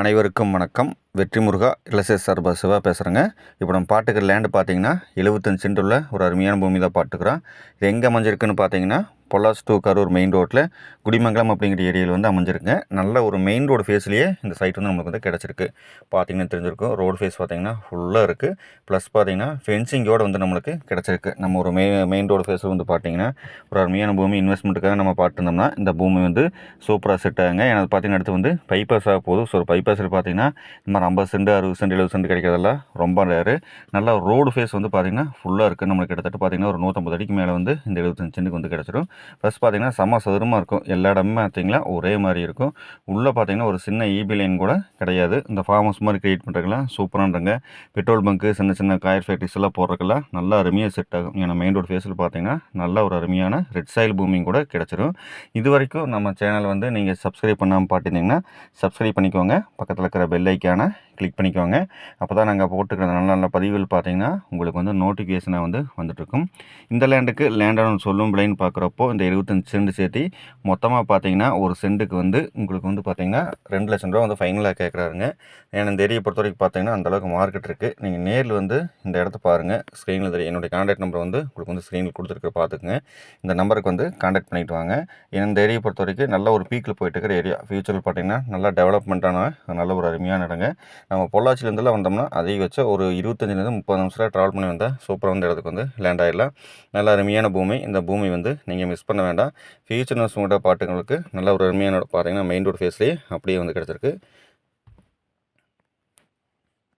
அனைவருக்கும் வணக்கம். வெற்றி முருகா ரியல் சார்பா சிவா பேசுகிறேங்க. இப்போ நம்ம பார்த்துக்கிற லேண்டு பார்த்தீங்கன்னா 75 சென்ட் உள்ள ஒரு அருமையான பூமி தான் பார்த்துக்குறோம். இது எங்கே அமைஞ்சிருக்குன்னு பார்த்தீங்கன்னா பொள்ளாச்சி டு கரூர் மெயின் ரோட்டில் குடிமங்கலம் அப்படிங்கிற ஏரியாவில் வந்து அமைஞ்சிருக்குங்க. நல்ல ஒரு மெயின் ரோடு ஃபேஸ்லேயே இந்த சைட் வந்து நமக்கு வந்து கிடச்சிருக்கு. பார்த்தீங்கன்னா தெரிஞ்சிருக்கும், ரோடு ஃபேஸ் பார்த்தீங்கன்னா ஃபுல்லாக இருக்குது. ப்ளஸ் பார்த்தீங்கன்னா ஃபென்சிங்கோடு வந்து நம்மளுக்கு கிடச்சிருக்கு. நம்ம ஒரு மெயின் ரோடு ஃபேஸில் வந்து பார்த்தீங்கன்னா ஒரு அருமையான பூமி இன்வெஸ்ட்மெண்ட்டுக்காக நம்ம பார்த்துருந்தோம்னா இந்த பூமி வந்து சூப்பராக செட் ஆகுங்க. ஏன்னா பார்த்தீங்கன்னா அடுத்து வந்து பைபாஸாக போகுது. ஸோ ஒரு பைபாஸில் பார்த்தீங்கன்னா இந்த மாதிரி 50 சென்ட் 60 சென்ட் 70 சென்ட் கிடைக்கிறதெல்லாம் ரொம்ப ரேரு. நல்லா ரோடு ஃபேஸ் வந்து பார்த்திங்கன்னா ஃபுல்லாக இருக்குது. நம்மளுக்கு கிட்டத்தட்ட பார்த்திங்கன்னா ஒரு 150 அடிக்கு மேலே வந்து இந்த 75 சென்ட்டுக்கு வந்து கிடச்சிடும். ப்ளஸ் பார்த்திங்கன்னா செம்ம சதுரமாக இருக்கும். எல்லா இடமுமே பார்த்திங்கன்னா ஒரே மாதிரி இருக்கும். உள்ளே பார்த்திங்கன்னா ஒரு சின்ன ஈபி லைன் கூட கிடையாது. இந்த ஃபார்ம் ஹவுஸ் மாதிரி க்ரியேட் பண்ணுறதுக்கெல்லாம் சூப்பரானங்க. பெட்ரோல் பங்க்கு சின்ன சின்ன காயர் ஃபேக்ட்ரிஸ் எல்லாம் போடுறதுக்கெல்லாம் நல்லா அருமையாக செட் ஆகும். ஏன்னா மெயின் ரோடு ஃபேஸில் பார்த்திங்கன்னா நல்ல ஒரு அருமையான ரெட் சாயில் பூமியும் கூட கிடச்சிரும். இது வரைக்கும் நம்ம சேனல் வந்து நீங்கள் சப்ஸ்கிரைப் பண்ணாமல் பார்த்துருந்தீங்கன்னா சப்ஸ்கிரைப் பண்ணிக்கோங்க. பக்கத்தில் இருக்கிற பெல் ஐக்கானை கிளிக் பண்ணிக்கோங்க. அப்போ தான் நாங்கள் போட்டுக்கிற நல்ல நல்ல பதிவுகள் பார்த்தீங்கன்னா உங்களுக்கு வந்து நோட்டிஃபிகேஷனாக வந்து வந்துட்டுருக்கும். இந்த லேண்டுக்கு லேண்டானு சொல்லும் விலைன்னு பார்க்குறப்போ இந்த 25 சென்ட் சேர்த்து மொத்தமாக பார்த்தீங்கன்னா ஒரு சென்ட்டுக்கு வந்து உங்களுக்கு வந்து பார்த்தீங்கன்னா 2 லட்சம் ரூபா வந்து ஃபைனலாக கேட்குறாருங்க. ஏன்னா இந்த ஏரியை பொறுத்த வரைக்கும் பார்த்தீங்கன்னா அந்தளவுக்கு மார்க்கெட் இருக்குது. நீங்கள் நேரில் வந்து இந்த இடத்த பாருங்கள். ஸ்க்ரீனில் தெரியும். என்னுடைய கான்டாக்ட் நம்பர் வந்து உங்களுக்கு வந்து ஸ்க்ரீனில் கொடுத்துருக்க பார்த்துக்குங்க. இந்த நம்பருக்கு வந்து கான்டாக்ட் பண்ணிவிட்டு வாங்க. ஏன்னா இந்த ஏரியை பொறுத்த வரைக்கும் நல்ல ஒரு பீக்கில் போயிட்டு இருக்கிற ஏரியா. ஃபியூச்சரில் பார்த்தீங்கன்னா நல்லா டெவலப்மெண்ட்டான நல்ல ஒரு அருமையான இடங்க. நம்ம பொள்ளாச்சிலேருந்துலாம் வந்தோம்னா அதிகபட்சம் ஒரு 25லேருந்து 30 நிமிஷம் ட்ராவல் பண்ணி வந்தால் சூப்பராக வந்து இடத்துக்கு வந்து லேண்ட் ஆகிடலாம். நல்ல அருமையான பூமி. இந்த பூமி வந்து நீங்கள் மிஸ் பண்ண வேண்டாம். ஃபியூச்சர் இன்வெஸ்ட்மெண்ட்டை பாட்டுங்களுக்கு நல்ல ஒரு அருமையான பார்த்தீங்கன்னா மெயின் ரோடு ஃபேஸ்லேயே அப்படியே வந்து கிடச்சிருக்கு.